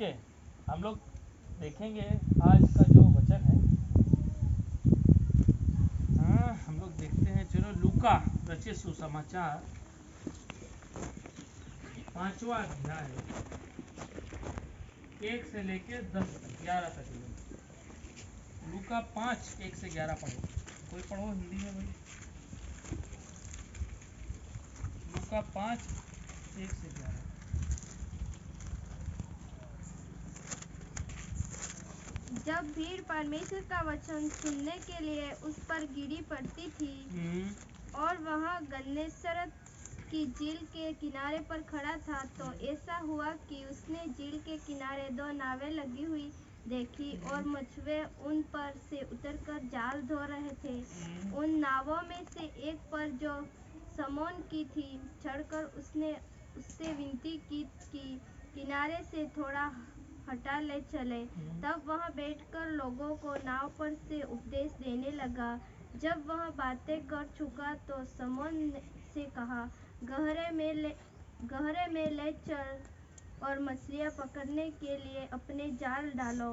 के हम लोग देखेंगे आज का जो वचन है। हम लोग देखते हैं, चलो लूका रचित सुसमाचार 5वां अध्याय 1 से लेके 11 तक। लूका 5 1 से 11 पढ़ो। कोई पढ़ो हिंदी में भाई। लूका 5 1 से 11। जब भीड़ परमेश्वर का वचन सुनने के लिए उस पर गिरी पड़ती थी और वह गन्नेसरत की झील के किनारे पर खड़ा था, तो ऐसा हुआ कि उसने झील के किनारे 2 नावें लगी हुई देखी और मछुए उन पर से उतरकर जाल धो रहे थे। उन नावों में से एक पर, जो समौन की थी, चढ़कर उसने उससे विनती की कि किनारे से थोड़ा हटा ले चले। तब वह बैठकर लोगों को नाव पर से उपदेश देने लगा। जब वह बातें कर चुका तो समौन से कहा, गहरे में ले चल और मछलियां पकड़ने के लिए अपने जाल डालो।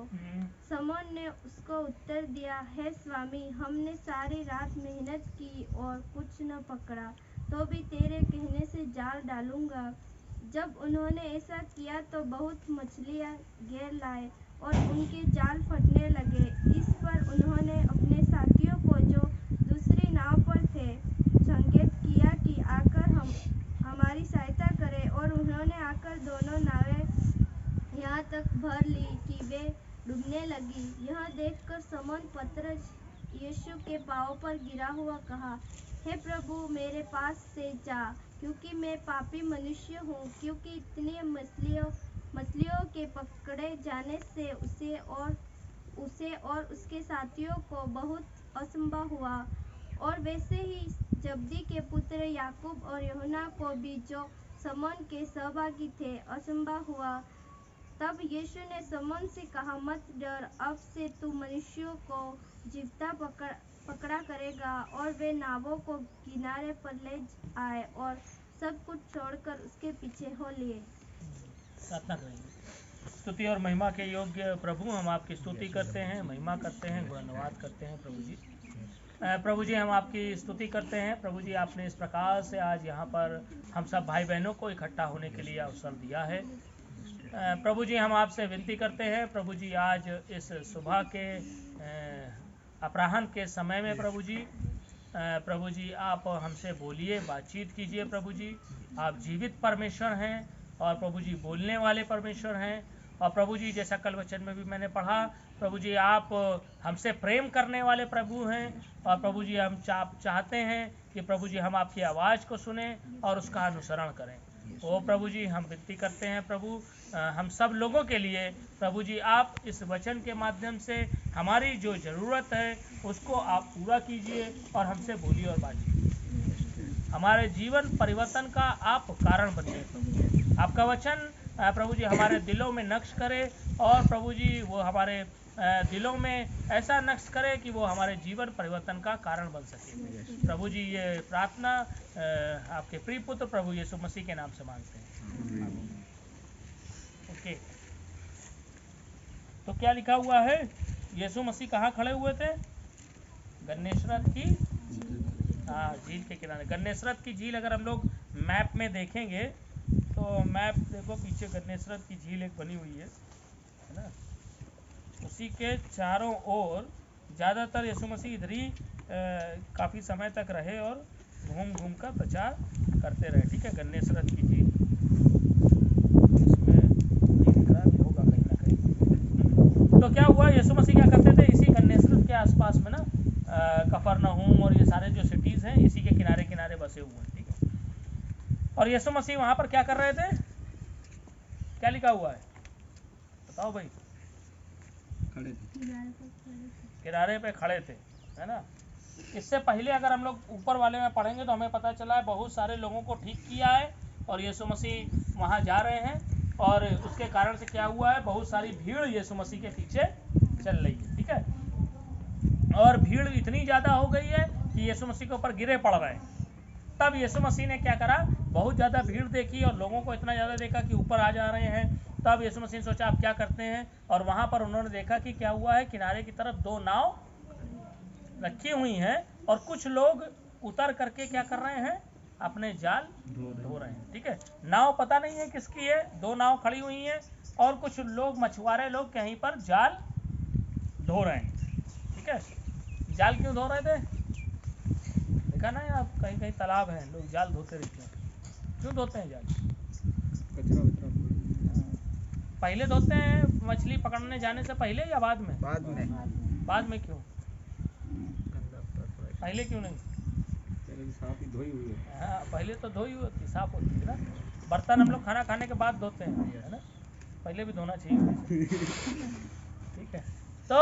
समौन ने उसको उत्तर दिया, हे स्वामी, हमने सारी रात मेहनत की और कुछ न पकड़ा, तो भी तेरे कहने से जाल डालूंगा। जब उन्होंने ऐसा किया तो बहुत मछलियां घेर लाए और उनके जाल फटने लगे। इस पर उन्होंने अपने साथियों को, जो दूसरी नाव पर थे, संकेत किया कि आकर हमारी सहायता करें, और उन्होंने आकर दोनों नावें यहाँ तक भर ली कि वे डूबने लगी। यह देखकर समौन पतरस यीशु के पांवों पर गिरा हुआ कहा, हे प्रभु, मेरे पास से जा, क्योंकि मैं पापी मनुष्य हूँ। क्योंकि इतनी मछलियों के पकड़े जाने से उसे और उसके साथियों को बहुत असंभव हुआ, और वैसे ही जब्दी के पुत्र याकूब और यूहन्ना को भी, जो समौन के सहभागी थे, असंभव हुआ। तब यीशु ने समौन से कहा, मत डर, अब से तू मनुष्यों को जीवता पकड़ा करेगा। और वे नावों को किनारे पर ले आए और सब कुछ छोड़कर उसके पीछे हो लिए। प्रार्थना करेंगे। स्तुति और महिमा के योग्य प्रभु, हम आपकी स्तुति करते हैं, महिमा करते हैं, धन्यवाद करते हैं प्रभु जी। प्रभु जी, हम आपकी स्तुति करते हैं। प्रभु जी, आपने इस प्रकार से आज यहाँ पर हम सब भाई बहनों को इकट्ठा होने के लिए अवसर दिया है। प्रभु जी, हम आपसे विनती करते हैं प्रभु जी, आज इस सुबह के अपराह्न के समय में प्रभु जी आप हमसे बोलिए, बातचीत कीजिए प्रभु जी। आप जीवित परमेश्वर हैं और प्रभु जी बोलने वाले परमेश्वर हैं। और प्रभु जी, जैसा कल वचन में भी मैंने पढ़ा, प्रभु जी आप हमसे प्रेम करने वाले प्रभु हैं। और प्रभु जी हम चाहते हैं कि प्रभु जी हम आपकी आवाज़ को सुने और उसका अनुसरण करें। ओ प्रभु जी, हम विनती करते हैं प्रभु, हम सब लोगों के लिए प्रभु जी आप इस वचन के माध्यम से हमारी जो ज़रूरत है उसको आप पूरा कीजिए और हमसे बोलिए और बातचीत। हमारे जीवन परिवर्तन का आप कारण बनिए प्रभु। आपका वचन प्रभु जी हमारे दिलों में नक्श करे, और प्रभु जी वो हमारे दिलों में ऐसा नक्श करे कि वो हमारे जीवन परिवर्तन का कारण बन सके। प्रभु जी, ये प्रार्थना आपके प्रिय पुत्र प्रभु यीशु मसीह के नाम से मांगते हैं। ओके, तो क्या लिखा हुआ है? यीशु मसीह कहाँ खड़े हुए थे? गन्नेसरत की झील के किनारे। गन्नेसरत की झील अगर हम लोग मैप में देखेंगे तो मैप देखो, पीछे गन्नेसरत की झील एक बनी हुई है ना। उसी के चारों ओर ज़्यादातर यीशु मसीह इधर ही काफ़ी समय तक रहे और घूम घूम कर प्रचार करते रहे। ठीक है, गन्नेसरत की झील इसमें नहीं दिख रहा भी होगा कहीं ना कहीं। तो क्या हुआ, यीशु मसीह क्या करते थे? इसी गन्नेसरत के आसपास में ना कफरनहूम और ये सारे जो सिटीज़ हैं, इसी के किनारे किनारे बसे हुए हैं। ठीक है, और यीशु मसीह वहाँ पर क्या कर रहे थे? क्या लिखा हुआ है बताओ भाई? किनारे पे खड़े थे, है ना। इससे पहले अगर हम लोग ऊपर वाले में पढ़ेंगे तो हमें पता चला है बहुत सारे लोगों को ठीक किया है और यीशु मसीह वहाँ जा रहे हैं, और उसके कारण से क्या हुआ है, बहुत सारी भीड़ यीशु मसीह के पीछे चल रही है। ठीक है, और भीड़ इतनी ज़्यादा हो गई है कि यीशु मसीह के ऊपर गिरे पड़ रहे हैं। तब यीशु मसीह ने क्या करा, बहुत ज़्यादा भीड़ देखी और लोगों को इतना ज़्यादा देखा कि ऊपर आ जा रहे हैं, तब यीशु मसीह ने सोचा आप क्या करते हैं, और वहां पर उन्होंने देखा कि क्या हुआ है, किनारे की तरफ 2 नाव रखी हुई हैं और कुछ लोग उतर करके क्या कर रहे हैं, अपने जाल धो रहे हैं। ठीक है, नाव पता नहीं है किसकी है, 2 नाव खड़ी हुई हैं और कुछ लोग मछुआरे लोग कहीं पर जाल धो रहे हैं। ठीक है, जाल क्यों धो रहे थे, देखा ना आप कहीं कहीं तालाब है, लोग जाल धोते रहते हैं। क्यों धोते हैं जाल, पहले धोते हैं मछली पकड़ने जाने से पहले या बाद में? बाद में क्यों, पहले क्यों नहीं? साफ ही धोई हुई है। हाँ, पहले तो धोई होती, साफ होती है ना। बर्तन हम लोग खाना खाने के बाद धोते हैं, है ना, पहले भी धोना चाहिए। ठीक है, तो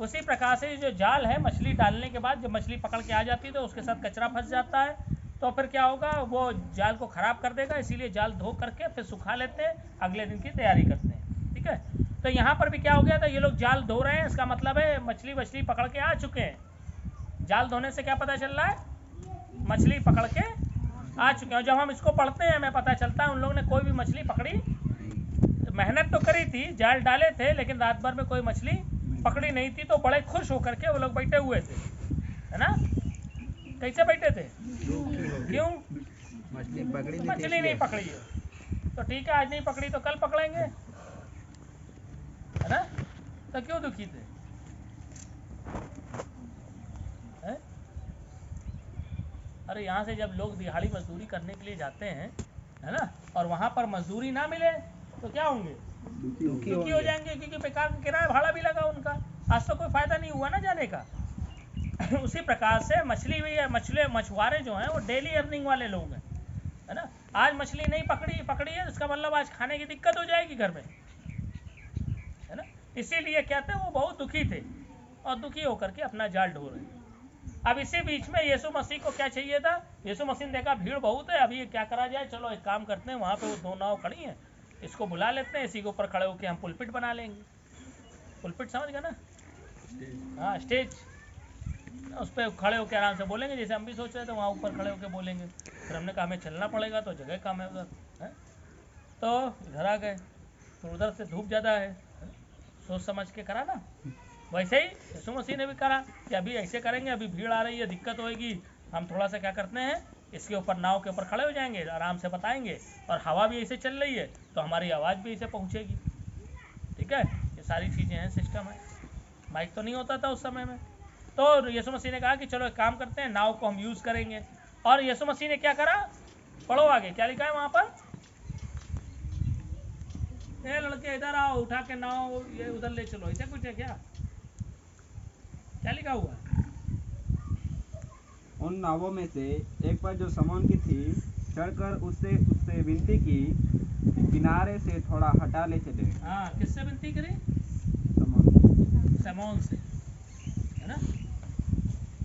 उसी प्रकार से जो जाल है, मछली डालने के बाद जब मछली पकड़ के आ जाती है तो उसके साथ कचरा फंस जाता है, तो फिर क्या होगा, वो जाल को खराब कर देगा। इसीलिए जाल धो करके फिर सुखा लेते हैं, अगले दिन की तैयारी करते हैं। ठीक है, तो यहाँ पर भी क्या हो गया था, ये लोग जाल धो रहे हैं, इसका मतलब है मछली पकड़ के आ चुके हैं। जाल धोने से क्या पता चल रहा है, मछली पकड़ के आ चुके हैं। जब हम इसको पढ़ते हैं हमें पता चलता है उन लोगों ने कोई भी मछली पकड़ी, मेहनत तो करी थी, जाल डाले थे, लेकिन रात भर में कोई मछली पकड़ी नहीं थी। तो बड़े खुश होकर के वो लोग बैठे हुए थे, है ना। कैसे बैठे थे, क्यों, मछली नहीं पकड़ी है, तो ठीक है आज नहीं पकड़ी तो कल पकड़ेंगे, है ना। तो क्यों दुखी थे, है? अरे यहाँ से जब लोग दिहाड़ी मजदूरी करने के लिए जाते हैं, है ना, और वहाँ पर मजदूरी ना मिले तो क्या होंगे, दुखी हो जाएंगे, क्योंकि बेकार किराया भाड़ा भी लगा उनका, आज तो कोई फायदा नहीं हुआ ना जाने का। उसी प्रकार से मछली भी है, मछुआरे जो हैं वो डेली अर्निंग वाले लोग हैं, है ना। आज मछली नहीं पकड़ी है, इसका मतलब आज खाने की दिक्कत हो जाएगी घर में, है ना। इसीलिए कहते हैं वो बहुत दुखी थे और दुखी होकर के अपना जाल ढो रहे हैं। अब इसी बीच में यीशु मसीह को क्या चाहिए था, यीशु मसीह ने देखा भीड़ बहुत है, अभी क्या करा जाए, चलो एक काम करते हैं, वहाँ पे वो 2 नाव खड़ी हैं, इसको बुला लेते हैं, इसी के ऊपर खड़े होकर हम पुलपिट बना लेंगे। पुलपिट समझ गए ना, हाँ, स्टेज, उस पर खड़े होकर आराम से बोलेंगे, जैसे हम भी सोच रहे थे वहाँ ऊपर खड़े होकर बोलेंगे। फिर हमने कहा हमें चलना पड़ेगा, तो जगह कम है उधर, है, तो इधर आ गए, तो उधर से धूप ज़्यादा है, सोच समझ के करा ना। वैसे ही यीशु मसीह ने भी करा कि अभी ऐसे करेंगे, अभी भीड़ आ रही है, दिक्कत होगी, हम थोड़ा सा क्या करते हैं, इसके ऊपर नाव के ऊपर खड़े हो जाएंगे, आराम से बताएंगे, और हवा भी ऐसे चल रही है तो हमारी आवाज़ भी ऐसे पहुँचेगी। ठीक है, ये सारी चीज़ें हैं, सिस्टम है। माइक तो नहीं होता था उस समय में, तो यीशु मसीह ने कहा कि चलो एक काम करते हैं, नाव को हम यूज़ करेंगे। और यीशु मसीह ने क्या करा, पढ़ो आगे क्या लिखा है वहाँ पर, ये लड़के इधर आओ, उठा के नाव ये उधर ले चलो, ऐसा कुछ है क्या लिखा हुआ है? उन नावों में से एक पर जो समौन की थी चढ़कर उससे विनती की कि किनारे से थोड़ा हटा ले चले। हाँ, किससे विनती करी, समौन से, है ना।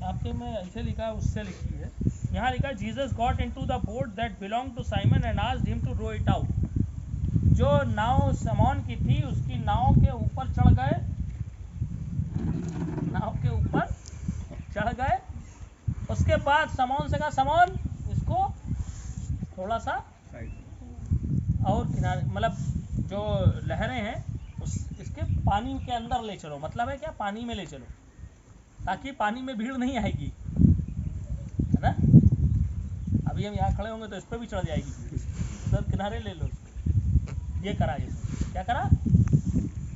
आपके में ऐसे लिखा है, उससे लिखी है, यहाँ लिखा है Jesus got into the boat that belong to Simon and asked him to row it out. जो नाव समौन की थी उसकी नाव के ऊपर चढ़ गए, नाव के ऊपर चढ़ गए। उसके बाद समौन से कहा, समौन इसको थोड़ा सा और किनारे, मतलब जो लहरें हैं इसके पानी के अंदर ले चलो, मतलब है क्या, पानी में ले चलो, ताकि पानी में भीड़ नहीं आएगी, है ना। अभी हम यहाँ खड़े होंगे तो इस पर भी चढ़ जाएगी, उधर किनारे ले लो। ये करा, ये क्या करा,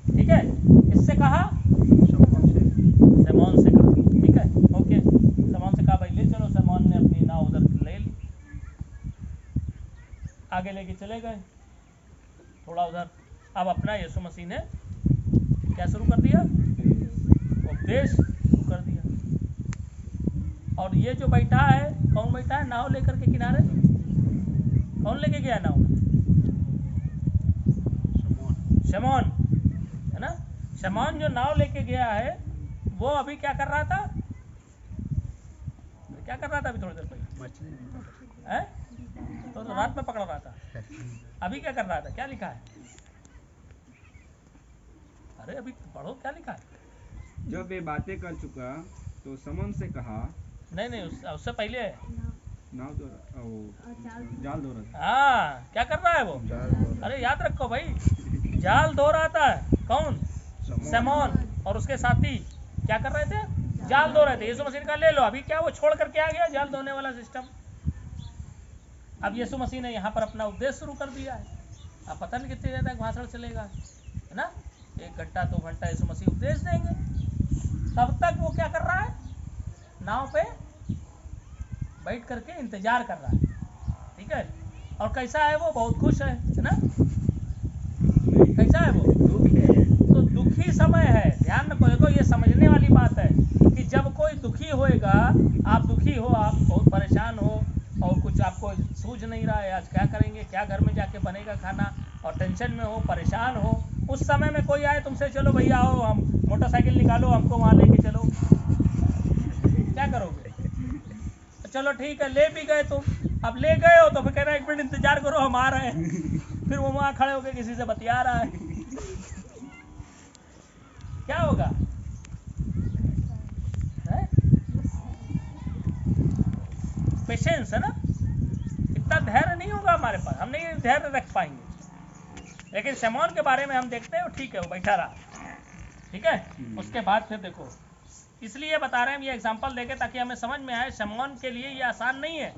ठीक है, किससे कहा, समौन से कहा, ठीक है, ओके, समौन से कहा भाई ले चलो, समौन ने अपनी नाव उधर ले ली, आगे लेके चले गए थोड़ा उधर। अब अपना यीशु मसीह ने क्या शुरू कर दिया, उपदेश शुरू कर दिया। और ये जो बैठा है, कौन बैठा है नाव लेकर के किनारे, कौन लेके गया नाव, शमौन, है ना। शमौन जो नाव लेके गया है वो अभी क्या कर रहा था, अभी थोड़ी देर पहले, है तो रात में पकड़ रहा था, अभी क्या कर रहा था, क्या लिखा है, अरे अभी पढ़ो क्या लिखा है। जब वे बातें कर चुका तो समौन से कहा, नहीं उससे पहले है, जाल धो रहा। हाँ, क्या कर रहा है वो, अरे याद रखो भाई, जाल धो रहा था। कौन? सिमोन और उसके साथी क्या कर रहे थे? जाल धो रहे थे। यीशु मसीह ने कहा ले लो। अभी क्या वो छोड़ करके आ गया जाल धोने वाला सिस्टम। अब यीशु मसीह ने यहाँ पर अपना उपदेश शुरू कर दिया है। अब पता नहीं कितनी देर तक भाषण चलेगा, है ना? 1 घंटा 2 घंटा यीशु मसीह उपदेश देंगे। तब तक वो क्या कर रहा है? नाव पे बैठ करके इंतजार कर रहा है, ठीक है? और कैसा है वो? बहुत खुश है ना? कैसा है वो? तो दुखी समय है। ध्यान रखो, देखो ये समझने वाली बात है कि जब कोई दुखी होएगा, आप दुखी हो, आप बहुत परेशान हो और कुछ आपको सूझ नहीं रहा है, आज क्या करेंगे, क्या घर में जाके बनेगा खाना, और टेंशन में हो, परेशान हो, उस समय में कोई आए तुमसे, चलो भैया आओ, हम मोटरसाइकिल निकालो, हमको वहाँ लेके चलो, क्या करोगे? चलो ठीक है, ले भी गए तुम। अब ले गए हो तो फिर कह रहे हैं 1 मिनट इंतजार करो, हम आ रहे हैं। फिर वो वहाँ खड़े होकर किसी से बतिया रहा है, क्या होगा? पेशेंस है ना? इतना धैर्य नहीं होगा हमारे पास, हम नहीं धैर्य रख पाएंगे। लेकिन सिमोन के बारे में हम देखते हैं, ठीक है, वो बैठा रहा, ठीक है। उसके बाद फिर देखो, इसलिए बता रहे हैं ये एग्जांपल देके ताकि हमें समझ में आए। सिमोन के लिए ये आसान नहीं है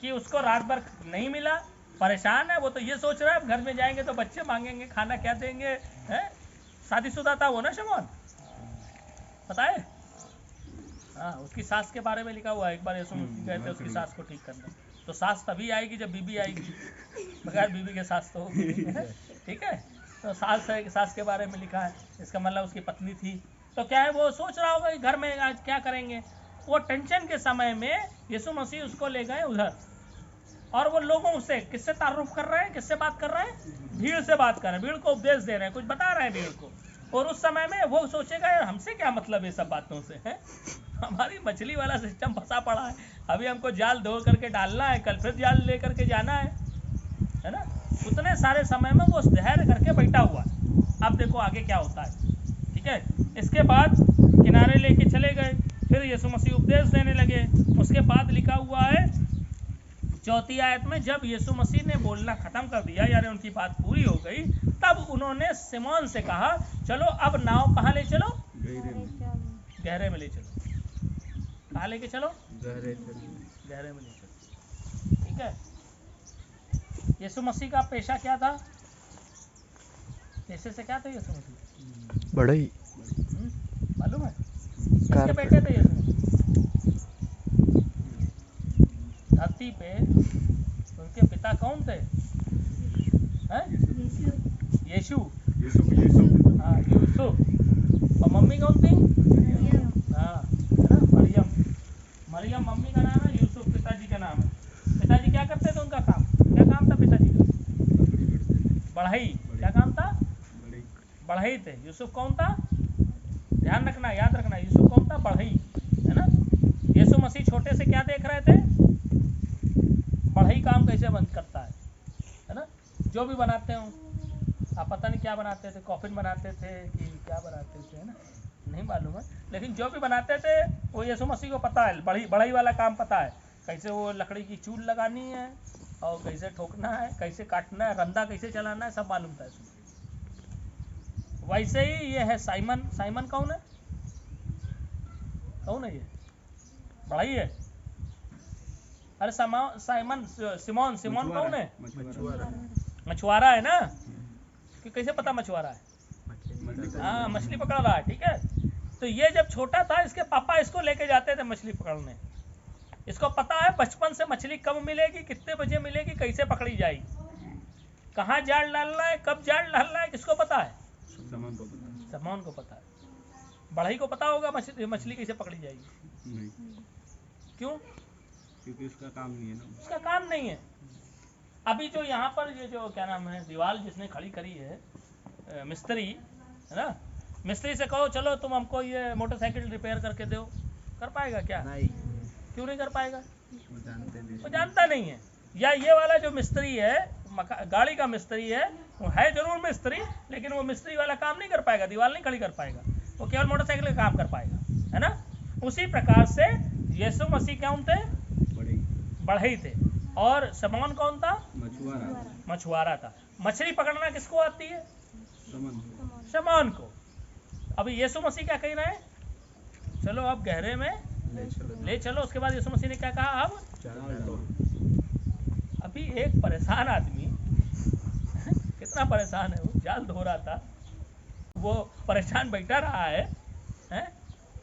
कि उसको रात भर नहीं मिला, परेशान है वो। तो ये सोच रहा है घर में जाएंगे तो बच्चे मांगेंगे, खाना क्या देंगे, है? शादीशुदा था वो ना सिमोन, पता है? हाँ, उसकी सास के बारे में लिखा हुआ है। एक बार यीशु मसीह गए थे उसकी सास को ठीक करने, तो सास तभी आएगी जब बीबी आएगी, बगैर बीबी के सास तो होगी नहीं, ठीक है। तो सास के बारे में लिखा है, इसका मतलब उसकी पत्नी थी। तो क्या है, वो सोच रहा होगा कि घर में आज क्या करेंगे। वो टेंशन के समय में यीशु मसीह उसको ले गए उधर, और वो लोगों से किससे तारुफ कर रहे हैं, किससे बात कर रहे हैं? भीड़ से बात कर रहे हैं, भीड़ को उपदेश दे रहे हैं, कुछ बता रहे हैं भीड़ को। और उस समय में वो सोचेगा यार हमसे क्या मतलब ये सब बातों से, है? हमारी मछली वाला सिस्टम फंसा पड़ा है, अभी हमको जाल धो करके डालना है, कल फिर जाल ले करके जाना है ना? उतने सारे समय में वो धैर्य करके बैठा हुआ है। अब देखो आगे क्या होता है, ठीक है। इसके बाद किनारे लेके चले गए, फिर यीशु मसीह उपदेश देने लगे। उसके बाद लिखा हुआ है 4वीं आयत में, जब यीशु मसीह ने बोलना खत्म कर दिया, यानी उनकी बात पूरी हो गई, तब उन्होंने सिमोन से कहा चलो अब नाव कहाँ ले चलो? गहरे में ले चलो। कहाँ लेके चलो? गहरे में ले चलो, ठीक है। यीशु मसीह का पेशा क्या था? पेशे से क्या थे यीशु मसीह? बढ़ई, मालूम है? किसके बेटे थे यीशु मसीह? धरती पे उनके पिता कौन थे? यीशु। हाँ, यूसुफ। और मम्मी कौन थी? हाँ, है ना, मरियम। मरियम मम्मी का नाम है, यूसुफ पिताजी का नाम है। पिताजी क्या करते थे? उनका काम क्या काम था पिताजी का? बढ़ई। क्या काम था? बढ़ई थे। यूसुफ कौन था? ध्यान रखना, याद रखना, यूसुफ कौन था? बढ़ई, है ना। यीशु मसीह छोटे से क्या देख रहे थे? बढ़ई काम कैसे बंद करता है ना। जो भी बनाते हो आप, पता नहीं क्या बनाते थे, कॉफिन बनाते थे कि क्या बनाते थे, है ना, नहीं मालूम है। लेकिन जो भी बनाते थे वो यीशु मसीह को पता है, बढ़ई वाला काम पता है। कैसे वो लकड़ी की चूल लगानी है और कैसे ठोकना है, कैसे काटना है, रंदा कैसे चलाना है, सब मालूम था। वैसे ही ये है साइमन। साइमन कौन है? कौन है ये? बढ़ई है। अरे साइमन, सिमोन। सिमोन कौन है? मछुआरा है ना। कि कैसे पता मछुआरा है? हाँ, मछली पकड़ रहा है, ठीक है। तो ये जब छोटा था इसके पापा इसको लेके जाते थे मछली पकड़ने। इसको पता है बचपन से मछली कब मिलेगी, कितने बजे मिलेगी, कैसे पकड़ी जाएगी, कहाँ जाल डालना है, कब जाल डालना है, किसको पता है? सिमोन को पता है। बढ़ई को पता होगा मछली कैसे पकड़ी जाएगी? क्यों? क्योंकि उसका काम नहीं है ना। उसका काम नहीं है। अभी जो यहाँ पर ये जो क्या नाम है, दीवार जिसने खड़ी करी है, मिस्त्री, है ना, मिस्त्री से कहो चलो तुम हमको ये मोटरसाइकिल रिपेयर करके दो, कर पाएगा क्या? नहीं। क्यों नहीं कर पाएगा? वो जानता नहीं है। या ये वाला जो मिस्त्री है, गाड़ी का मिस्त्री है, वो है जरूर मिस्त्री, लेकिन वो मिस्त्री वाला काम नहीं कर पाएगा, दीवार नहीं खड़ी कर पाएगा, वो केवल मोटरसाइकिल का काम कर पाएगा, है ना। उसी प्रकार से यीशु मसीह कौन थे? बढ़ई थे। और सिमोन कौन था? मछुआरा। मछुआरा था। मछली पकड़ना किसको आती है? शमौन को। अभी यीशु मसीह क्या कह रहे हैं? चलो अब गहरे में ले चलो। उसके बाद यीशु मसीह ने क्या कहा? अब अभी एक परेशान आदमी कितना परेशान है, वो जाल धो रहा था, वो परेशान बैठा रहा है, हैं?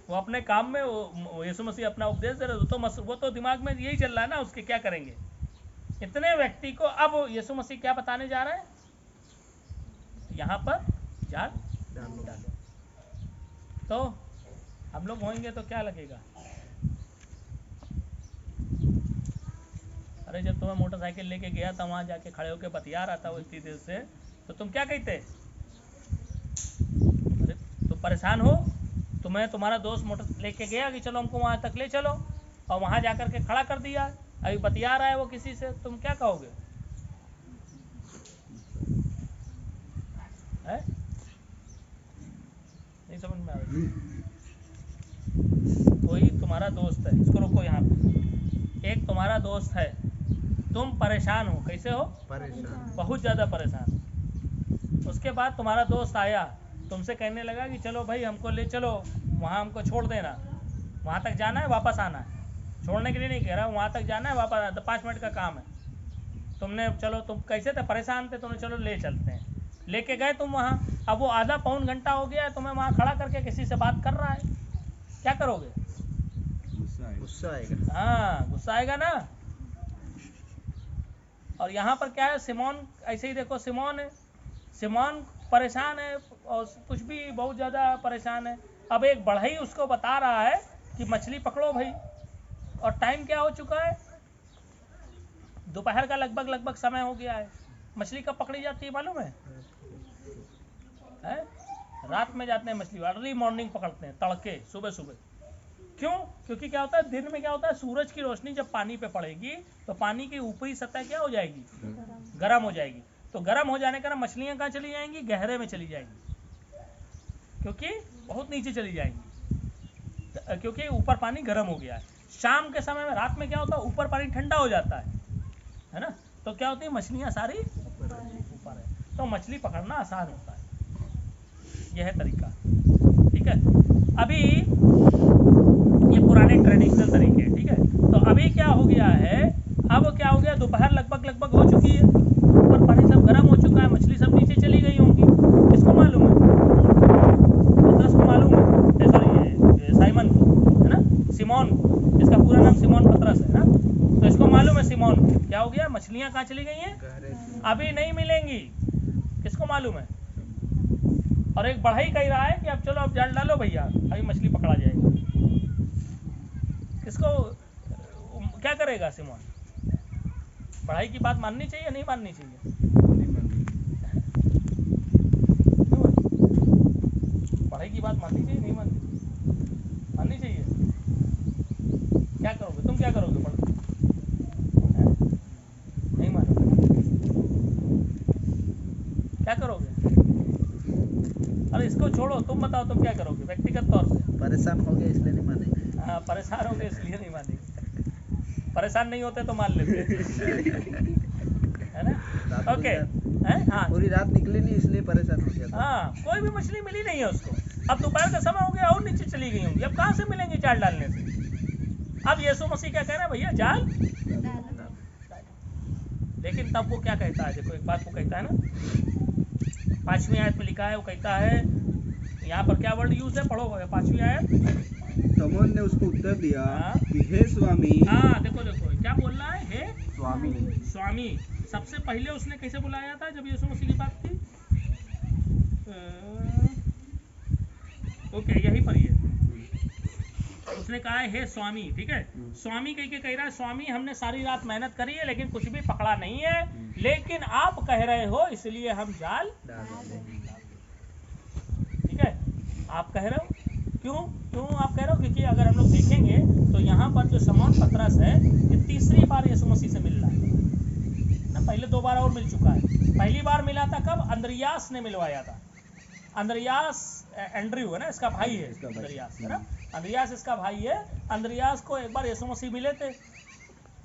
वो अपने काम में, वो यीशु मसीह अपना उपदेश दे रहे, तो वो तो दिमाग में यही चल रहा है ना उसके, क्या करेंगे इतने व्यक्ति को। अब यीशु मसीह क्या बताने जा रहे हैं? यहाँ पर जाल डालो। तो हम लोग होंगे तो क्या लगेगा? अरे जब तुम्हें मोटरसाइकिल लेके गया था, वहां जाके खड़े होके बतिया रहा था वो इतनी देर से, तो तुम क्या कहते? अरे तुम परेशान हो, तुम्हें तुम्हारा दोस्त मोटर लेके गया कि चलो हमको वहां तक ले चलो, और वहां जाकर के खड़ा कर दिया, अभी बतिया रहा है वो किसी से, तुम क्या कहोगे? है? नहीं समझ में आ रही? कोई तुम्हारा दोस्त है, इसको रोको यहाँ पे, एक तुम्हारा दोस्त है, तुम परेशान हो, कैसे हो? परेशान, बहुत ज़्यादा परेशान। उसके बाद तुम्हारा दोस्त आया, तुमसे कहने लगा कि चलो भाई हमको ले चलो, वहाँ हमको छोड़ देना, वहाँ तक जाना है वापस आना है। छोड़ने के लिए नहीं कह रहा, वहाँ तक जाना है वापस आना, 5 मिनट का काम है। तुमने चलो, तुम कैसे थे? परेशान थे, तुमने चलो ले चलते हैं, लेके गए तुम वहाँ। अब वो आधा पौन घंटा हो गया, तुम्हें वहाँ खड़ा करके किसी से बात कर रहा है, क्या करोगे? गुस्सा आएगा। हाँ, गुस्सा आएगा ना। और यहाँ पर क्या है? सिमोन, ऐसे ही देखो, सिमोन है, सिमोन परेशान है और कुछ भी बहुत ज़्यादा परेशान है। अब एक बढ़ई उसको बता रहा है कि मछली पकड़ो भाई, और टाइम क्या हो चुका है? दोपहर का लगभग समय हो गया है। मछली कब पकड़ी जाती है मालूम है? रात में जाते हैं मछली, अर्ली मॉर्निंग पकड़ते हैं, तड़के, सुबह। क्यों? क्योंकि क्या होता है, दिन में क्या होता है, सूरज की रोशनी जब पानी पे पड़ेगी तो पानी की ऊपरी सतह क्या हो जाएगी? गर्म हो जाएगी। तो गर्म हो जाने का मछलियां कहाँ चली जाएंगी? गहरे में चली जाएंगी, क्योंकि बहुत नीचे चली जाएंगी, क्योंकि ऊपर पानी गर्म हो गया है। शाम के समय में, रात में क्या होता है, ऊपर पानी ठंडा हो जाता है ना, तो क्या होती है, मछलियां सारी ऊपर है, तो मछली पकड़ना आसान होता है। यह है तरीका, ठीक है। अभी ये पुराने ट्रेडिशनल तरीके हैं, ठीक है। तो अभी क्या हो गया है, अब क्या हो गया, दोपहर लगभग हो चुकी है, ऊपर पानी सब गर्म हो चुका है, मछली सब नीचे चली गई होंगी। किसको मालूम है? पतरस को मालूम है, सॉरी साइमन को, है ना, सिमोन को, इसका पूरा नाम सिमोन पतरस है ना, तो इसको मालूम है सिमोन को क्या हो गया, मछलियां कहाँ चली गई हैं? अभी नहीं मिलेंगी। किसको मालूम है? और एक बढ़ई कह रहा है कि अब चलो, अब जाल डालो भैया, अभी मछली पकड़ा जाएगा। इसको क्या करेगा सिमोन? बढ़ई की बात माननी चाहिए, नहीं माननी चाहिए? बढ़ई की बात माननी चाहिए, नहीं माननी चाहिए? क्या करोगे तुम? क्या करोगे? नहीं मानोगे? क्या करोगे? अरे इसको छोड़ो, तुम बताओ तुम क्या करोगे व्यक्तिगत तौर पे? परेशान हो गए इसलिए नहीं मानेंगे। हाँ, परेशान हो गए इसलिए नहीं मानेंगे। परेशान नहीं होते तो मान लेते है ना। ओके, हाँ, पूरी रात निकली नहीं इसलिए परेशान हो गया। हाँ, कोई भी मछली मिली नहीं है उसको। अब दोपहर का समय हो गया और नीचे चली गई होंगी, अब कहाँ से मिलेंगी जाल डालने से? अब यीशु मसीह क्या कह रहे हैं, भैया जाल। लेकिन तब वो क्या कहता है, देखो एक बात वो कहता है ना, 5वीं आयत में लिखा है, वो कहता है, यहाँ पर क्या वर्ड यूज है, पढ़ो 5वीं आयत। शमौन ने उसको उत्तर दिया हाँ। कि हे स्वामी। हाँ, देखो क्या बोल रहा है, हे स्वामी। सबसे पहले उसने कैसे बुलाया था जब यीशु मसीह की बात थी? ओके, यही पर ही है, उसने कहा है हे स्वामी, ठीक है। स्वामी कह रहा है, स्वामी हमने सारी रात मेहनत करी है लेकिन कुछ भी पकड़ा नहीं है, लेकिन आप कह रहे हो इसलिए हम जाल, ठीक है। आप कह रहे हो, क्यों आप कह रहे हो? क्योंकि अगर हम लोग देखेंगे तो यहाँ पर जो शमौन पतरस है, ये तीसरी बार यीशु मसीह से मिल रहा है ना, पहले 2 बार और मिल चुका है। पहली बार मिला था कब? अंद्रियास ने मिलवाया था। अंद्रियास, एंड्रयू है ना इसका भाई है, अंद्रियास है ना, अंद्रियास इसका भाई है। अंद्रियास को एक बार यीशु मसीह मिले थे,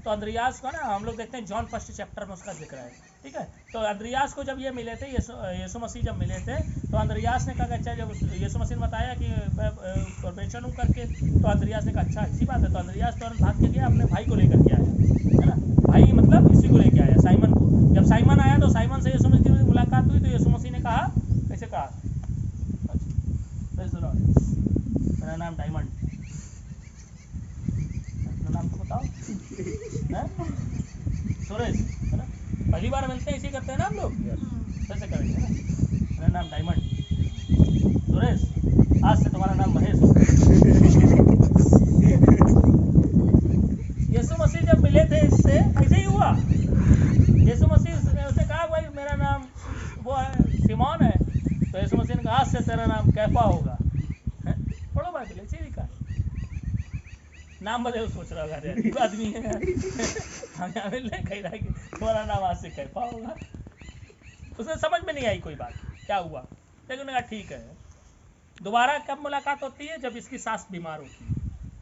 तो अंद्रियास का ना हम लोग देखते हैं जॉन 1 चैप्टर में उसका जिक्र है। ठीक है। तो अंद्रियास को जब ये मिले थे, यीशु मसीह जब मिले थे, तो अंद्रियास ने कहा अच्छा, जब यीशु मसीह ने बताया कि मैं परमेश्वर हूँ करके, तो अंद्रियास ने कहा अच्छा अच्छी बात है। तो अंद्रियास तुरंत भाग के गया, अपने भाई को लेकर के आया, है ना। भाई मतलब इसी को लेके आया, साइमन को। जब साइमन आया तो साइमन से यीशु मसीह की मुलाकात हुई, तो यीशु मसीह ने कहा, कैसे कहा, मेरा नाम डायमंड, अपना नाम तो बताओ, सुरेश, है ना। पहली बार मिलते हैं इसी करते हैं ना हम लोग, कैसे करेंगे ना। मेरा नाम डायमंड, सुरेश, आज से तुम्हारा नाम महेश होगा। यीशु मसीह जब मिले थे इससे ऐसे ही हुआ। यीशु मसीह ने उसे कहा भाई मेरा नाम वो है सिमोन है, तो यीशु मसीह ने कहा आज से तेरा नाम कैफा होगा। पढ़ो बाइबल, ऐसे ही लिखा है। नाम बदले सोच रहा होगा अजीब आदमी है हम यहाँ मिल रहे, कह रहा है कि तुम्हारा नाम आज से कैफा होगा। उसे समझ में नहीं आई कोई बात क्या हुआ, लेकिन उन्होंने कहा ठीक है। दोबारा कब मुलाकात होती है, जब इसकी सास बीमार होती है,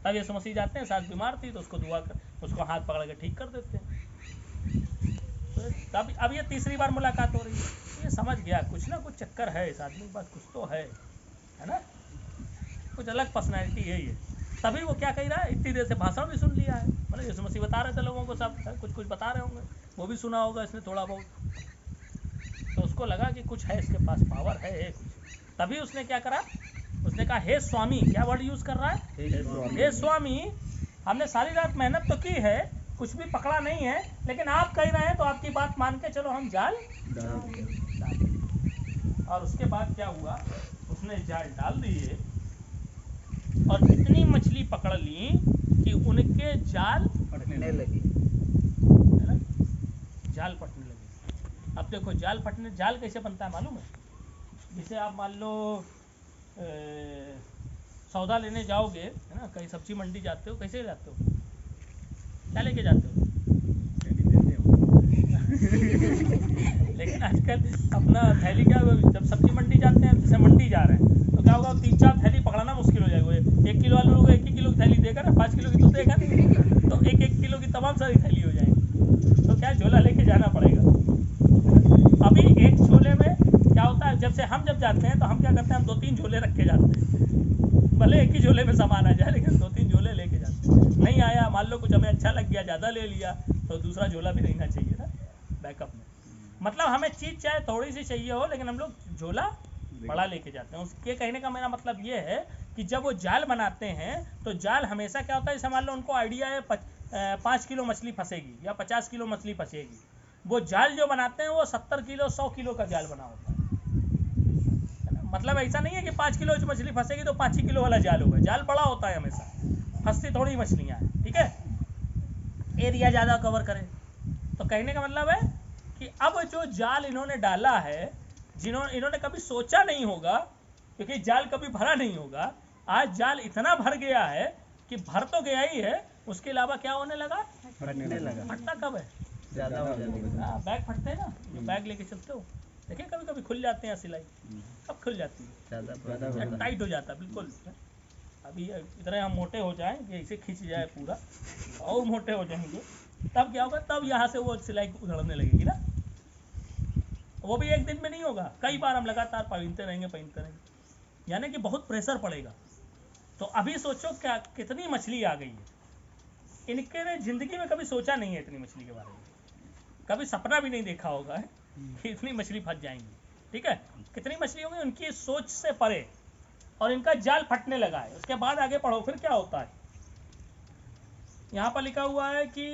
तब यीशु मसीह जाते हैं। सास बीमार थी तो उसको दुआ कर, उसको हाथ पकड़ के ठीक कर देते हैं। तो तब अब ये तीसरी बार मुलाकात हो रही है। ये समझ गया कुछ ना कुछ चक्कर है इस आदमी के पास, कुछ तो है ना, कुछ अलग पर्सनैलिटी है ये। तभी वो क्या कह रहा है, इतनी देर से भाषण भी सुन लिया है, मतलब यीशु मसीह बता रहे थे लोगों को, सब कुछ कुछ बता रहे होंगे, वो भी सुना होगा इसने थोड़ा बहुत, तो उसको लगा कि कुछ है इसके पास, पावर है कुछ। तभी उसने क्या करा, उसने कहा हे स्वामी, क्या वर्ड यूज कर रहा है, हे स्वामी, हमने सारी रात मेहनत तो की है, कुछ भी पकड़ा नहीं है, लेकिन आप कह रहे हैं तो आपकी बात मान के चलो हम जाल डाल। और उसके बाद क्या हुआ, उसने जाल डाल दिए और इतनी मछली पकड़ ली कि उनके जाल फटने लगी, है ना, जाल फटने लगे। अब देखो जाल फटने, जाल कैसे बनता है मालूम है, जैसे आप मान लो सौदा लेने जाओगे, है ना, कहीं सब्जी मंडी जाते हो, कैसे जाते हो, क्या लेके जाते हो लेकिन आजकल अपना थैली क्या, जब सब्जी मंडी जाते हैं, जैसे मंडी जा रहे हैं तो क्या होगा, 3-4 थैली पकड़ना मुश्किल हो जाएगा। 1 किलो आलू लोग 1 किलो की थैली देगा ना, 5 किलो की तो देगा नहीं, तो 1-1 किलो की तमाम सारी थैली हो जाएगी, तो क्या झोला लेके जाना पड़ेगा। अभी एक झोले में क्या होता है, जब से हम जब जाते हैं तो हम क्या करते हैं, हम 2-3 झोले रख के जाते हैं, भले एक ही झोले में सामान आ जाए, लेकिन 2-3 झोले लेके जाते हैं। नहीं आया, मान लो कुछ हमें अच्छा लग गया, ज़्यादा ले लिया, तो दूसरा झोला भी रहना चाहिए ना बैकअप में। मतलब हमें चीज़ चाहे थोड़ी सी चाहिए हो, लेकिन हम लोग झोला बड़ा लेके जाते हैं। उसके कहने का मेरा मतलब ये है कि जब वो जाल बनाते हैं तो जाल हमेशा क्या होता है, जैसे मान लो उनको आइडिया है 5 किलो मछली फंसेगी या 50 किलो मछली फंसेगी, वो जाल जो बनाते हैं वो 70 किलो 100 किलो का जाल बना होता है ना। मतलब ऐसा नहीं है कि 5 किलो मछली फंसेगी तो 5 ही किलो वाला जाल होगा, जाल बड़ा होता है हमेशा, फंसती थोड़ी मछलियाँ हैं, ठीक है, एरिया ज़्यादा कवर करें। तो कहने का मतलब है कि अब जो जाल इन्होंने डाला है, इन्होंने कभी सोचा नहीं होगा, क्योंकि जाल कभी भरा नहीं होगा, आज जाल इतना भर गया है कि भर तो गया ही है, उसके अलावा क्या होने लगा, फटने लगा, फटता कब है, ज्यादा हो जाएगा। हाँ, बैग फटते हैं ना, जो बैग लेके चलते हो, देखिए कभी कभी खुल जाते हैं सिलाई, कब खुल जाती है, ज्यादा टाइट हो जाता है बिल्कुल। अभी इतने हम मोटे हो जाएं कि इसे खींच जाए पूरा, और मोटे हो जाएंगे, तब क्या होगा, तब यहाँ से वो सिलाई उधड़ने लगेगी ना। वो भी एक दिन में नहीं होगा, कई बार हम लगातार पहनते रहेंगे, यानी कि बहुत प्रेशर पड़ेगा। तो अभी सोचो क्या कितनी मछली आ गई है, इनके ने जिंदगी में कभी सोचा नहीं है इतनी मछली के बारे में, कभी सपना भी नहीं देखा होगा कि इतनी मछली फंस जाएंगी, ठीक है, कितनी मछली होंगी उनकी सोच से परे, और इनका जाल फटने लगा है। उसके बाद आगे पढ़ो फिर क्या होता है, यहाँ पर लिखा हुआ है कि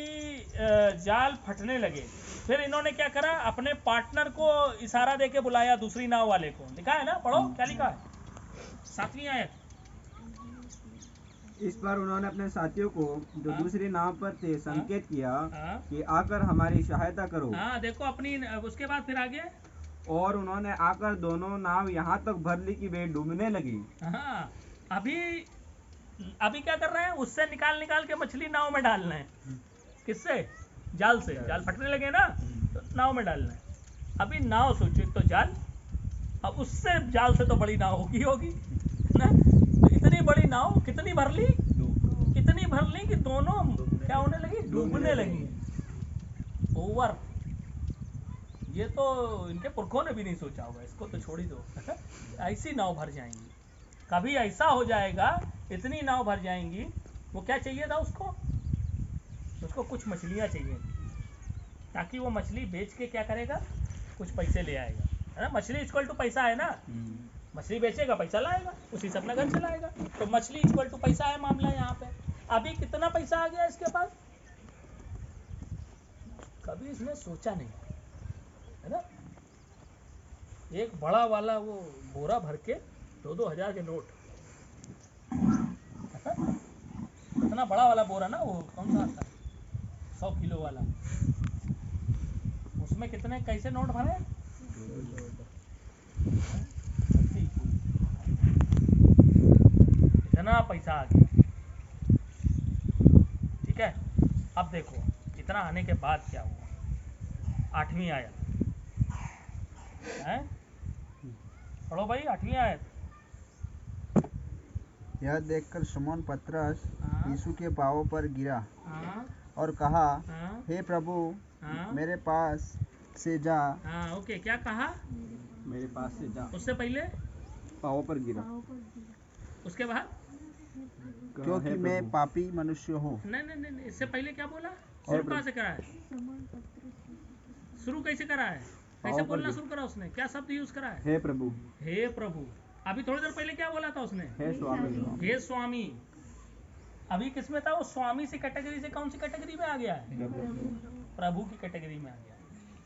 जाल फटने लगे। फिर इन्होंने क्या करा, अपने पार्टनर को इशारा देके बुलाया, दूसरी नाव वाले को, लिखा है ना, पढ़ो क्या लिखा है, 7वीं आयत। इस पर उन्होंने अपने साथियों को जो हाँ। दूसरी नाव पर थे संकेत किया हाँ कि आकर हमारी सहायता करो, हाँ, देखो अपनी, उसके बाद फिर आगे, और उन्होंने आकर दोनों नाव यहाँ तक भर ली कि वे डूबने लगी। हाँ, अभी क्या कर रहे हैं, उससे निकाल के मछली नाव में डाल रहे हैं, किससे, जाल से, जाल फटने लगे ना, तो नाव में डाल रहे हैं। अभी नाव सोचो, तो जाल, अब उससे जाल से तो बड़ी नाव होगी ना, तो इतनी बड़ी नाव कितनी भर ली, इतनी भर ली कि दोनों क्या होने लगी, डूबने लगी, ओवर। ये तो इनके पुरखों ने भी नहीं सोचा होगा, इसको तो छोड़ ही दो। ऐसी नाव भर जाएंगी, कभी ऐसा हो जाएगा, इतनी नाव भर जाएंगी। वो क्या चाहिए था उसको कुछ मछलियाँ चाहिए, ताकि वो मछली बेच के क्या करेगा, कुछ पैसे ले आएगा, है ना। मछली इक्वल टू पैसा है ना, मछली बेचेगा पैसा लाएगा, उसी से अपना घर चलाएगा। तो मछली इक्वल टू पैसा है मामला यहाँ पे। अभी कितना पैसा आ गया इसके पास, कभी इसने सोचा नहीं, है ना। एक बड़ा वाला वो बोरा भर के 2-2 हजार के नोट, इतना बड़ा वाला बोरा ना, वो कौन सा आता है 100 किलो वाला, उसमें कितने कैसे नोट भरे, इतना पैसा आ गया। ठीक है, अब देखो इतना आने के बाद क्या हुआ। 8वीं आयत है, पढ़ो भाई 8वीं आयत। यह देखकर शमौन पतरस हाँ। यीशु के पांवों पर गिरा हाँ और कहा, हाँ हे प्रभु, हाँ मेरे पास से जा। हाँ, ओके, क्या कहा मेरे पास से जा, उससे पहले, पाँव पर गिरा, उसके बाद, क्योंकि हे मैं प्रभु। पापी मनुष्य हूँ। नहीं, इससे पहले क्या बोला, और शुरू कहाँ से करा है, शुरू कैसे करा है, कैसे पाँव पर बोलना गिरा। शुरू करा उसने, क्या शब्द यूज करा है, हे प्रभु, हे प्रभु। अभी थोड़ी देर पहले क्या बोला था उसने, हे स्वामी, हे स्वामी। अभी किसमें था वो, स्वामी से कैटेगरी से कौन सी कैटेगरी में आ गया है, प्रभु की कैटेगरी में आ गया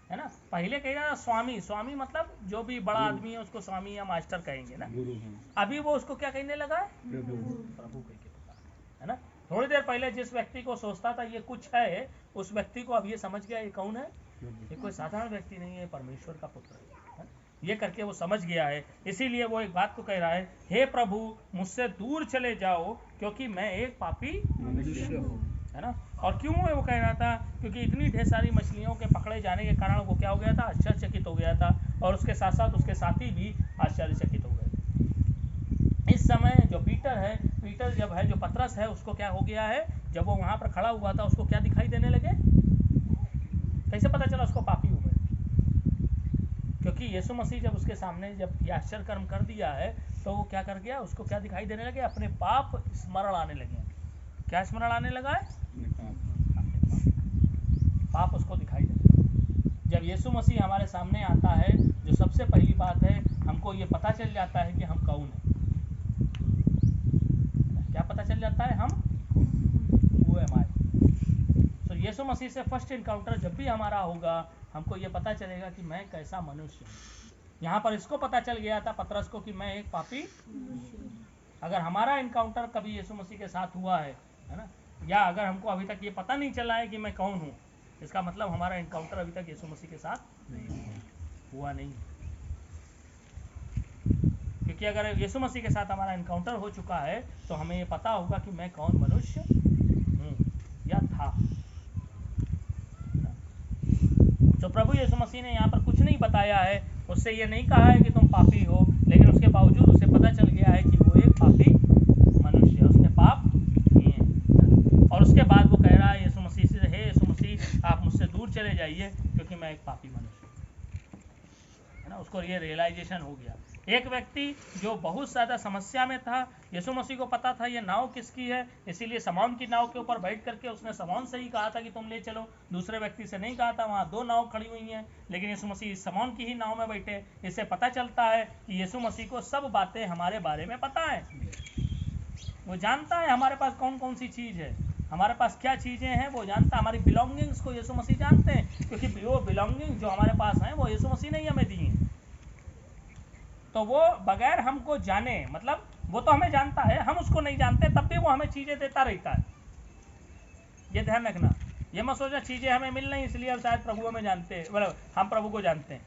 है ना। पहले कह रहा स्वामी, स्वामी मतलब जो भी बड़ा आदमी है उसको स्वामी या मास्टर कहेंगे ना। गुरु हैं, अभी वो उसको क्या कहने लगा है, प्रभु कह के पुकारा, है ना। थोड़ी देर पहले जिस व्यक्ति को सोचता था ये कुछ है, उस व्यक्ति को अब ये समझ गया ये कौन है, ये कोई साधारण व्यक्ति नहीं है, परमेश्वर का पुत्र है। ये करके वो समझ गया है, इसीलिए वो एक बात को कह रहा है, हे प्रभु मुझसे दूर चले जाओ, क्योंकि मैं एक पापी मनुष्य हूँ। है ना। और क्यों है वो कह रहा था, क्योंकि इतनी ढेर सारी मछलियों के पकड़े जाने के कारण वो क्या हो गया था, आश्चर्यचकित हो गया था, और उसके साथ साथ उसके साथी भी आश्चर्यचकित हो गए। इस समय जो पीटर जब है, जो पतरस है, उसको क्या हो गया है, जब वो वहां पर खड़ा हुआ था उसको क्या दिखाई देने लगे, कैसे पता चला उसको पापी हो गए, क्योंकि यीशु मसीह जब उसके सामने जब ये आश्चर्य कर्म कर दिया है, तो वो क्या कर गया, उसको क्या दिखाई देने लगे, अपने पाप स्मरण आने लगे। क्या स्मरण आने लगा है, पाप उसको दिखाई देने लगे। जब यीशु मसीह हमारे सामने आता है, जो सबसे पहली बात है, हमको ये पता चल जाता है कि हम कौन हैं। क्या पता चल जाता है, हम वो हमारे। तो यीशु मसीह से फर्स्ट इनकाउंटर जब भी हमारा होगा, हमको ये पता चलेगा कि मैं कैसा मनुष्य हूँ। यहाँ पर इसको पता चल गया था पतरस को कि मैं एक पापी। अगर हमारा इनकाउंटर कभी यीशु मसीह के साथ हुआ है ना, या अगर हमको अभी तक ये पता नहीं चला है कि मैं कौन हूँ, इसका मतलब हमारा इनकाउंटर अभी तक यीशु मसीह के साथ हुआ नहीं। क्योंकि अगर यीशु मसीह के साथ हमारा इनकाउंटर हो चुका है, तो हमें ये पता होगा कि मैं कौन मनुष्य हूँ या था। तो प्रभु यीशु मसीह ने यहाँ पर कुछ नहीं बताया है, उससे ये नहीं कहा है कि तुम पापी हो, लेकिन उसके बावजूद उसे पता चल गया है कि वो एक पापी मनुष्य है, उसने पाप किए हैं। और उसके बाद वो कह रहा है यीशु मसीह से, हे यीशु मसीह आप मुझसे दूर चले जाइए, क्योंकि मैं एक पापी मनुष्य हूँ, है ना। उसको ये रियलाइजेशन हो गया। एक व्यक्ति जो बहुत ज़्यादा समस्या में था, यीशु मसीह को पता था ये नाव किसकी है, इसीलिए शमौन की नाव के ऊपर बैठ करके उसने शमौन से ही कहा था कि तुम ले चलो, दूसरे व्यक्ति से नहीं कहा था। वहाँ 2 नाव खड़ी हुई हैं, लेकिन यीशु मसीह शमौन की ही नाव में बैठे। इससे पता चलता है कि यीशु मसीह को सब बातें हमारे बारे में पता है। वो जानता है हमारे पास कौन कौन सी चीज़ है, हमारे पास क्या चीज़ें हैं, वो जानता है। हमारी बिलोंगिंग्स को यीशु मसीह जानते हैं, क्योंकि वो बिलोंगिंग जो हमारे पास हैं वो यीशु मसीह ने ही हमें दी हैं। तो वो बगैर हमको जाने, मतलब वो तो हमें जानता है, हम उसको नहीं जानते, तब भी वो हमें चीज़ें देता रहता है। ये ध्यान रखना, ये मत सोचा चीज़ें हमें मिल नहीं इसलिए अब शायद प्रभु हमें जानते हैं, मतलब हम प्रभु को जानते हैं।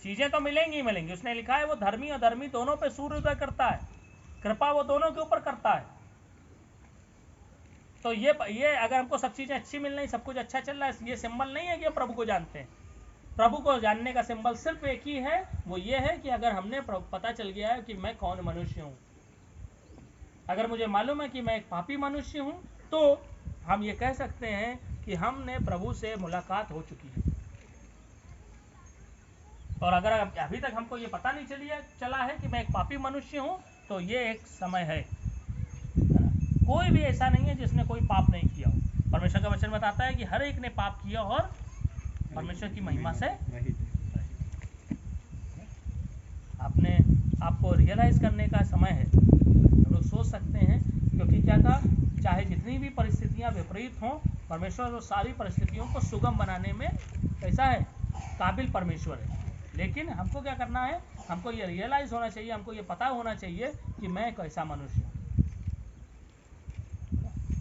चीज़ें तो मिलेंगी ही मिलेंगी। उसने लिखा है वो धर्मी और धर्मी दोनों पे सूर्योदय करता है, कृपा वो दोनों के ऊपर करता है। तो ये अगर हमको सब चीज़ें अच्छी मिल रही, सब कुछ अच्छा चल रहा है, ये सिंबल नहीं है कि हम प्रभु को जानते हैं। प्रभु को जानने का सिंबल सिर्फ एक ही है, वो ये है कि अगर हमने पता चल गया है कि मैं कौन मनुष्य हूँ, अगर मुझे मालूम है कि मैं एक पापी मनुष्य हूँ, तो हम ये कह सकते हैं कि हमने प्रभु से मुलाकात हो चुकी है। और अगर अभी तक हमको ये पता नहीं चला है कि मैं एक पापी मनुष्य हूँ, तो ये एक समय है ना? कोई भी ऐसा नहीं है जिसने कोई पाप नहीं किया हो। परमेश्वर का वचन बताता है कि हर एक ने पाप किया और परमेश्वर की महिमा से आपको रियलाइज करने का समय है। हम लोग सोच सकते हैं, क्योंकि क्या था, चाहे जितनी भी परिस्थितियां विपरीत हों, परमेश्वर वो सारी परिस्थितियों को सुगम बनाने में कैसा है, काबिल परमेश्वर है। लेकिन हमको क्या करना है, हमको ये रियलाइज होना चाहिए, हमको ये पता होना चाहिए कि मैं कैसा मनुष्य हूँ।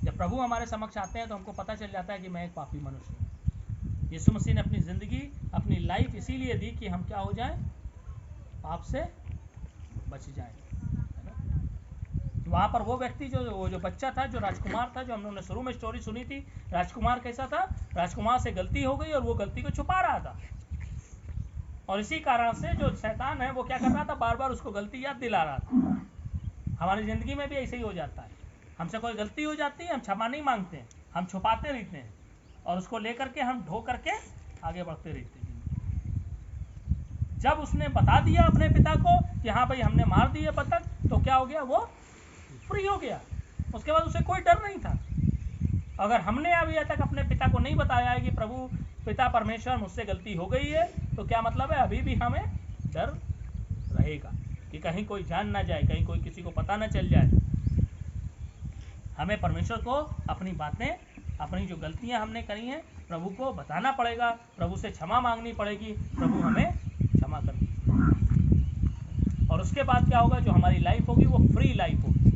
जब प्रभु हमारे समक्ष आते हैं तो हमको पता चल जाता है कि मैं एक पापी मनुष्य हूँ। यीशु मसीह ने अपनी जिंदगी, अपनी लाइफ इसीलिए दी कि हम क्या हो जाएं, पाप से बच जाएं। वहां पर वो व्यक्ति जो बच्चा था, जो राजकुमार था, जो हम लोगों ने शुरू में स्टोरी सुनी थी, राजकुमार कैसा था, राजकुमार से गलती हो गई और वो गलती को छुपा रहा था। और इसी कारण से जो शैतान है वो क्या कर रहा था, बार बार उसको गलती याद दिला रहा था। हमारी जिंदगी में भी ऐसे ही हो जाता है, हमसे कोई गलती हो जाती है, हम क्षमा नहीं मांगते हैं, हम छुपाते रहते हैं और उसको लेकर के हम ढो करके आगे बढ़ते रहते हैं। जब उसने बता दिया अपने पिता को कि हाँ भाई हमने मार दिए बतख, तो क्या हो गया, वो फ्री हो गया। उसके बाद उसे कोई डर नहीं था। अगर हमने अभी तक अपने पिता को नहीं बताया है कि प्रभु पिता परमेश्वर मुझसे गलती हो गई है, तो क्या मतलब है, अभी भी हमें डर रहेगा कि कहीं कोई जान ना जाए, कहीं कोई किसी को पता ना चल जाए। हमें परमेश्वर को अपनी बातें, अपनी जो गलतियां हमने करी हैं, प्रभु को बताना पड़ेगा, प्रभु से क्षमा मांगनी पड़ेगी, प्रभु हमें क्षमा कर दीजिए। और उसके बाद क्या होगा, जो हमारी लाइफ होगी वो फ्री लाइफ होगी,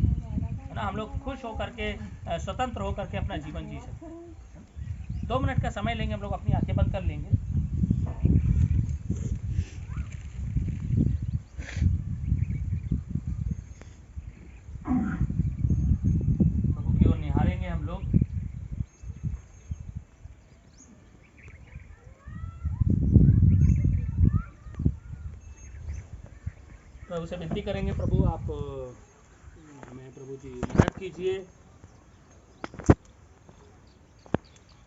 है ना। हम लोग खुश होकर के, स्वतंत्र होकर के अपना जीवन जी सकते हैं। 2 मिनट का समय लेंगे, हम लोग अपनी आंखें बंद कर लेंगे। प्रभु की ओर निहारेंगे हम लोग। प्रभु से विनती करेंगे, प्रभु आप हमें, प्रभु जी मदद कीजिए।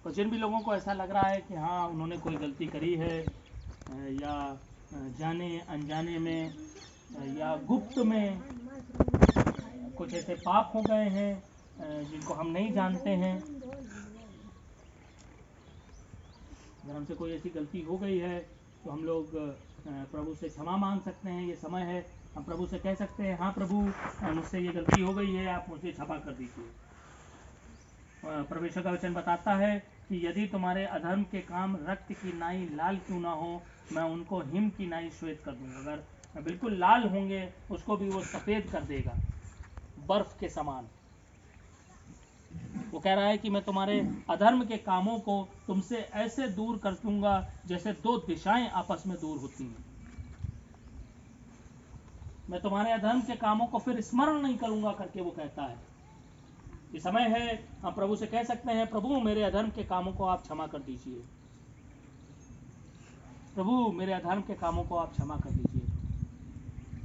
और जिन भी लोगों को ऐसा लग रहा है कि हाँ उन्होंने कोई गलती करी है, या जाने अनजाने में या गुप्त में कुछ ऐसे पाप हो गए हैं जिनको हम नहीं जानते हैं, अगर हमसे कोई ऐसी गलती हो गई है तो हम लोग प्रभु से क्षमा मांग सकते हैं। ये समय है, हम प्रभु से कह सकते हैं, हाँ प्रभु मुझसे ये गलती हो गई है, आप मुझे क्षमा कर दीजिए। परमेश्वर का वचन बताता है कि यदि तुम्हारे अधर्म के काम रक्त की नाई लाल क्यों ना हो, मैं उनको हिम की नाई श्वेत कर दूंगा। अगर बिल्कुल लाल होंगे, उसको भी वो सफेद कर देगा, बर्फ के समान। वो कह रहा है कि मैं तुम्हारे अधर्म के कामों को तुमसे ऐसे दूर कर दूंगा जैसे 2 दिशाएं आपस में दूर होती हैं। मैं तुम्हारे अधर्म के कामों को फिर स्मरण नहीं करूंगा करके वो कहता है। ये समय है, हम प्रभु से कह सकते हैं, प्रभु मेरे अधर्म के कामों को आप क्षमा कर दीजिए, प्रभु मेरे अधर्म के कामों को आप क्षमा कर दीजिए।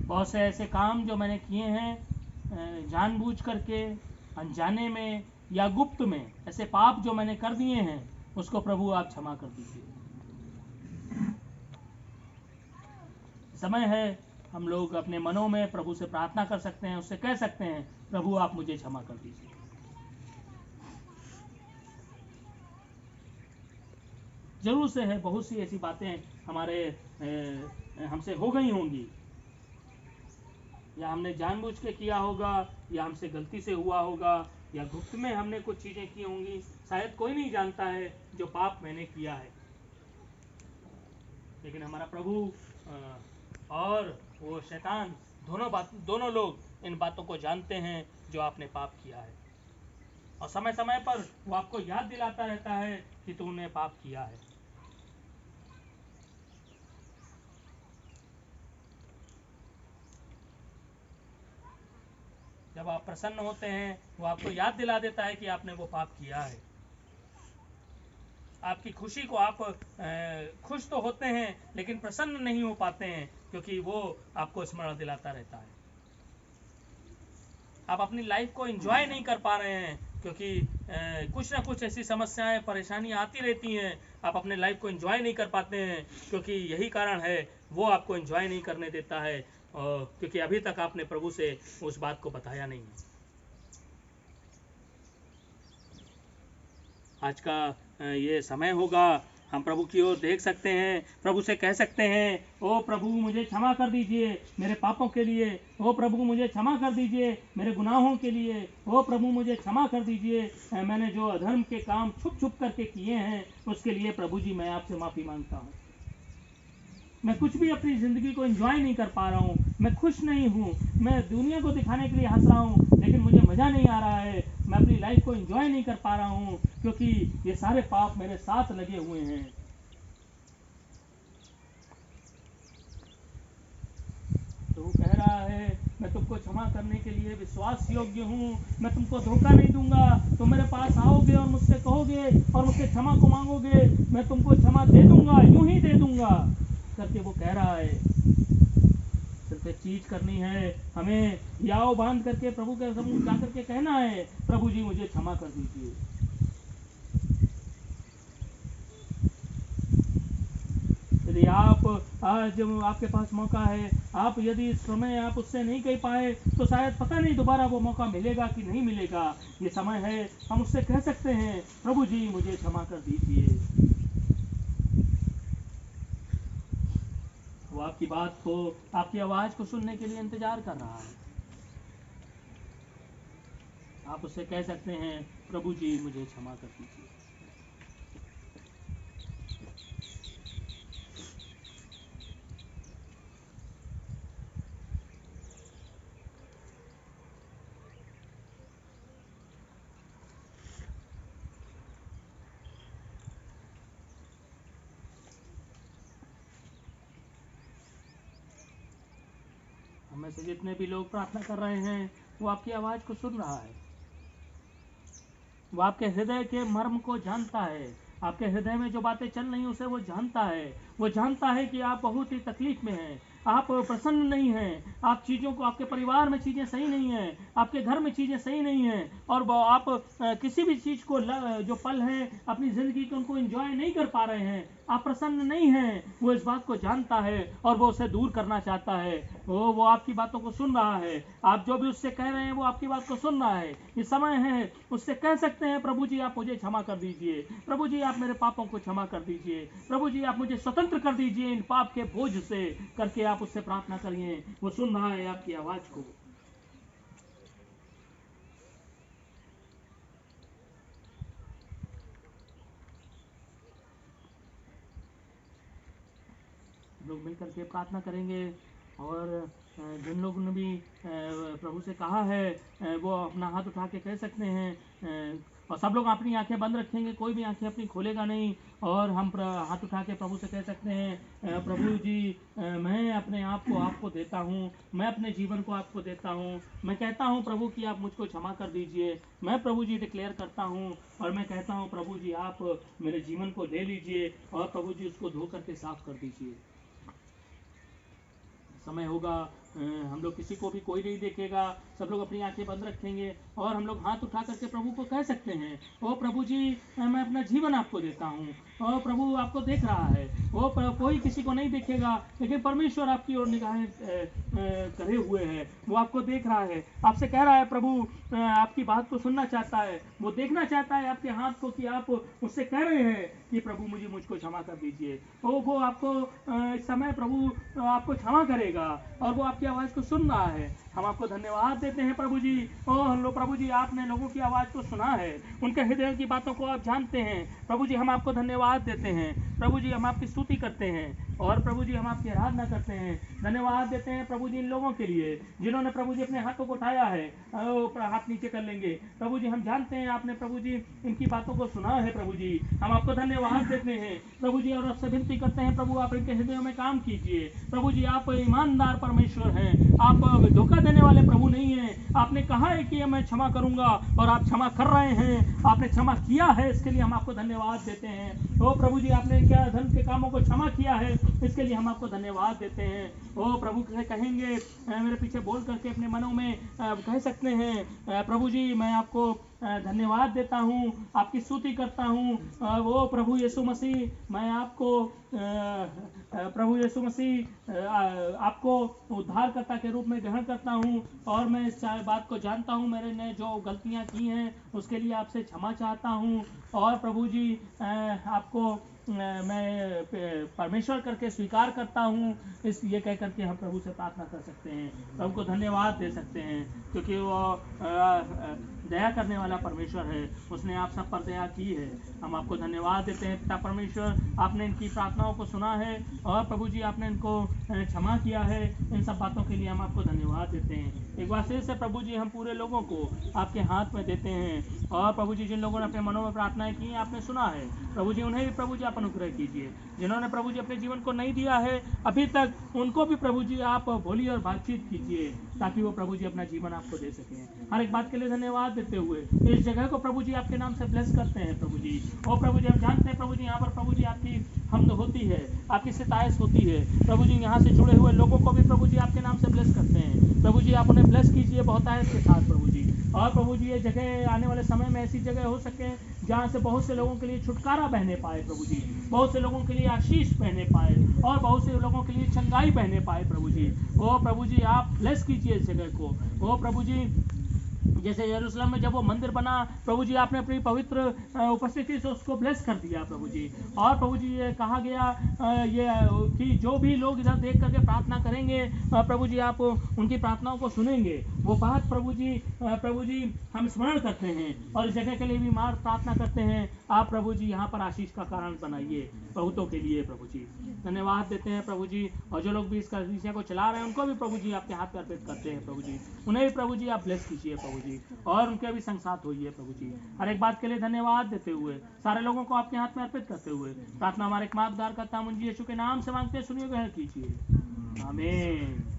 बहुत से ऐसे काम जो मैंने किए हैं जानबूझ करके, अनजाने में या गुप्त में, ऐसे पाप जो मैंने कर दिए हैं, उसको प्रभु आप क्षमा कर दीजिए। समय है, हम लोग अपने मनों में प्रभु से प्रार्थना कर सकते हैं, उससे कह सकते हैं, प्रभु आप मुझे क्षमा कर दीजिए। जरूर से है, बहुत सी ऐसी बातें हमारे हमसे हो गई होंगी, या हमने जानबूझ के किया होगा, या हमसे गलती से हुआ होगा, या गुप्त में हमने कुछ चीजें की होंगी। शायद कोई नहीं जानता है जो पाप मैंने किया है, लेकिन हमारा प्रभु और वो शैतान दोनों लोग इन बातों को जानते हैं जो आपने पाप किया है, और समय समय पर वो आपको याद दिलाता रहता है कि तूने पाप किया है। जब आप प्रसन्न होते हैं, वो आपको याद दिला देता है कि आपने वो पाप किया है। आपकी खुशी को आप खुश तो होते हैं लेकिन प्रसन्न नहीं हो पाते हैं, क्योंकि वो आपको स्मरण दिलाता रहता है। आप अपनी लाइफ को एंजॉय नहीं कर पा रहे हैं, क्योंकि कुछ ना कुछ ऐसी समस्याएं, परेशानी आती रहती हैं। आप अपने लाइफ को एंजॉय नहीं कर पाते हैं, क्योंकि यही कारण है वो आपको एंजॉय नहीं करने देता है, क्योंकि अभी तक आपने प्रभु से उस बात को बताया नहीं है। आज का ये समय होगा, हम प्रभु की ओर देख सकते हैं, प्रभु से कह सकते हैं, ओ प्रभु मुझे क्षमा कर दीजिए मेरे पापों के लिए, ओ प्रभु मुझे क्षमा कर दीजिए मेरे गुनाहों के लिए, ओ प्रभु मुझे क्षमा कर दीजिए, मैंने जो अधर्म के काम छुप छुप करके किए हैं उसके लिए प्रभु जी मैं आपसे माफ़ी मांगता हूँ। मैं कुछ भी अपनी ज़िंदगी को एंजॉय नहीं कर पा रहा हूँ, मैं खुश नहीं हूँ, मैं दुनिया को दिखाने के लिए हंस रहा हूँ लेकिन मुझे मज़ा नहीं आ रहा है, मैं अपनी लाइफ को एंजॉय नहीं कर पा रहा हूँ क्योंकि ये सारे पाप मेरे साथ लगे हुए हैं। तो वो कह रहा है मैं तुमको क्षमा करने के लिए विश्वास योग्य हूँ, मैं तुमको धोखा नहीं दूंगा, तुम मेरे पास आओगे और मुझसे कहोगे और मुझसे क्षमा को मांगोगे, मैं तुमको क्षमा दे दूंगा, यूं ही दे दूंगा करके वो कह रहा है। सिर्फ एक चीज करनी है, हमें याव बांध करके प्रभु के सम्मुख जा करके कहना है, प्रभु जी मुझे क्षमा कर दीजिए। यदि आप आज आपके पास मौका है, आप यदि इस समय आप उससे नहीं कह पाए तो शायद पता नहीं दोबारा वो मौका मिलेगा कि नहीं मिलेगा। ये समय है, हम उससे कह सकते हैं, प्रभु जी मुझे क्षमा कर दीजिए। वो आपकी बात को, आपकी आवाज को सुनने के लिए इंतजार कर रहा है। आप उससे कह सकते हैं, प्रभु जी मुझे क्षमा कर दीजिए। हमें से जितने भी लोग प्रार्थना कर रहे हैं वो आपकी आवाज को सुन रहा है, वो आपके हृदय के मर्म को जानता है, आपके हृदय में जो बातें चल रही हैं उसे वो जानता है। वो जानता है कि आप बहुत ही तकलीफ में हैं, आप प्रसन्न नहीं हैं, आप चीज़ों को, आपके परिवार में चीज़ें सही नहीं हैं, आपके घर में चीज़ें सही नहीं हैं और आप किसी भी चीज़ को जो पल हैं अपनी ज़िंदगी के उनको एंजॉय नहीं कर पा रहे हैं, आप प्रसन्न नहीं हैं। वो इस बात को जानता है और वो उसे दूर करना चाहता है। वो आपकी बातों को सुन रहा है, आप जो भी उससे कह रहे हैं वो आपकी बात को सुन रहा है। ये समय है, उससे कह सकते हैं, प्रभु जी आप मुझे क्षमा कर दीजिए, प्रभु जी आप मेरे पापों को क्षमा कर दीजिए, प्रभु जी आप मुझे स्वतंत्र कर दीजिए इन पाप के बोझ से करके आप उससे प्रार्थना करिए। वो सुन रहा है आपकी आवाज को। लोग मिलकर के प्रार्थना करेंगे और जिन लोगों ने भी प्रभु से कहा है वो अपना हाथ उठा के कह सकते हैं और सब लोग अपनी आंखें बंद रखेंगे, कोई भी आंखें अपनी खोलेगा नहीं और हम हाथ उठा के प्रभु से कह सकते हैं, प्रभु जी मैं अपने आप को आपको देता हूँ, मैं अपने जीवन को आपको देता हूँ, मैं कहता हूँ प्रभु कि आप मुझको क्षमा कर दीजिए। मैं प्रभु जी डिक्लेयर करता हूँ और मैं कहता हूँ प्रभु जी आप मेरे जीवन को ले लीजिए और प्रभु जी उसको धो करके साफ कर दीजिए। समय होगा, हम लोग किसी को भी कोई नहीं देखेगा, सब लोग अपनी आंखें बंद रखेंगे और हम लोग हाथ उठा करके प्रभु को कह सकते हैं, ओ प्रभु जी मैं अपना जीवन आपको देता हूँ और प्रभु आपको देख रहा है। वो कोई किसी को नहीं देखेगा लेकिन परमेश्वर आपकी ओर निगाहें करे हुए है, वो आपको देख रहा है, आपसे कह रहा है प्रभु आपकी बात को सुनना चाहता है, वो देखना चाहता है आपके हाथ को कि आप उससे कह रहे हैं कि प्रभु मुझको क्षमा कर दीजिए। वो आपको इस समय प्रभु आपको क्षमा करेगा और वो आपकी आवाज़ को सुन रहा है। हम आपको धन्यवाद देते हैं प्रभु जी। हम लोग प्रभु जी आपने लोगों की आवाज़ को सुना है, उनके हृदय की बातों को आप जानते हैं प्रभु जी। हम आपको धन्यवाद देते हैं प्रभु जी, हम आपकी स्तुति करते हैं और प्रभु जी हम आपकी आराधना करते हैं, धन्यवाद देते हैं प्रभु जी इन लोगों के लिए जिन्होंने प्रभु जी अपने हाथों को उठाया है। हाथ नीचे कर लेंगे प्रभु जी, हम जानते हैं आपने प्रभु जी इनकी बातों को सुना है प्रभु जी, हम आपको धन्यवाद देते हैं प्रभु जी और आपसे विनती करते हैं प्रभु आप इनके हृदयों में काम कीजिए प्रभु जी। आप ईमानदार परमेश्वर हैं, आप धोखा देने वाले प्रभु नहीं हैं। आपने कहा है कि मैं क्षमा करूंगा और आप क्षमा कर रहे हैं, आपने क्षमा किया है, इसके लिए हम आपको धन्यवाद देते हैं। ओ प्रभु जी आपने क्या धर्म के कामों को क्षमा किया है, इसके लिए हम आपको धन्यवाद देते हैं। ओ प्रभु से कहेंगे, मेरे पीछे बोल करके अपने मनों में कह सकते हैं, प्रभु जी मैं आपको धन्यवाद देता हूँ, आपकी स्तुति करता हूँ। वो प्रभु यीशु मसीह मैं आपको प्रभु यीशु मसीह आपको उद्धारकर्ता के रूप में ग्रहण करता हूँ और मैं इस बात को जानता हूँ मैंने ने जो गलतियाँ की हैं उसके लिए आपसे क्षमा चाहता हूँ और प्रभु जी आपको मैं परमेश्वर करके स्वीकार करता हूँ। इस ये कह करके हम प्रभु से प्रार्थना कर सकते हैं, प्रभु को धन्यवाद दे सकते हैं क्योंकि वो दया करने वाला परमेश्वर है, उसने आप सब पर दया की है। हम आपको धन्यवाद देते हैं पिता परमेश्वर, आपने इनकी प्रार्थनाओं को सुना है और प्रभु जी आपने इनको क्षमा किया है। इन सब बातों के लिए हम आपको धन्यवाद देते हैं। एक बार फिर से प्रभु जी हम पूरे लोगों को आपके हाथ में देते हैं और प्रभु जी जिन लोगों ने अपने मनों में प्रार्थनाएं की आपने सुना है, प्रभु जी उन्हें भी प्रभु जी आप अनुग्रह कीजिए। जिन्होंने प्रभु जी अपने जीवन को नहीं दिया है अभी तक, उनको भी प्रभु जी आप बोलिए और बातचीत कीजिए ताकि वो प्रभु जी अपना जीवन आपको दे सकें। हर एक बात के लिए धन्यवाद देते हुए इस जगह को प्रभु जी आपके नाम से ब्लेस करते हैं प्रभु जी। और प्रभु जी हम जानते हैं प्रभु जी यहाँ पर प्रभु जी आपकी हमद होती है, आपकी सितायत होती है प्रभु जी। यहाँ से जुड़े हुए लोगों को भी प्रभु जी आपके नाम से ब्लेस करते हैं प्रभु जी। आप उन्हें ब्लेस कीजिए बहुतायत के साथ प्रभु जी। और प्रभु जी ये जगह आने वाले समय में ऐसी जगह हो सके जहाँ से बहुत से लोगों के लिए छुटकारा बहने पाए प्रभु जी, बहुत से लोगों के लिए आशीष बहने पाए और बहुत से लोगों के लिए चंगाई बहने पाए प्रभु जी। ओ प्रभु जी आप ब्लेस कीजिए इस जगह को। ओ प्रभु जी जैसे यरूशलेम में जब वो मंदिर बना प्रभु जी आपने अपनी पवित्र उपस्थिति से उसको ब्लेस कर दिया प्रभु जी। और प्रभु जी ये कहा गया ये कि जो भी लोग इधर देख करके प्रार्थना करेंगे प्रभु जी आप उनकी प्रार्थनाओं को सुनेंगे। वो बात प्रभु जी हम स्मरण करते हैं और इस जगह के लिए भी मार प्रार्थना करते हैं। आप प्रभु जी यहाँ पर आशीष का कारण बनाइए बहुतों के लिए प्रभु जी। धन्यवाद देते हैं प्रभु जी। और जो लोग भी इस कलीसिया को चला रहे हैं उनको भी प्रभु जी आपके हाथ में अर्पित करते हैं प्रभु जी। उन्हें भी प्रभु जी आप ब्लेस कीजिए प्रभु जी और उनके भी संग साथ होइए प्रभु जी। हर एक बात के लिए धन्यवाद देते हुए सारे लोगों को आपके हाथ में अर्पित करते हुए प्रार्थना हमारे एक मार्गदर्शक करता मुझे यीशु के नाम से मांगते सुनिए ग्रहण कीजिए, आमीन।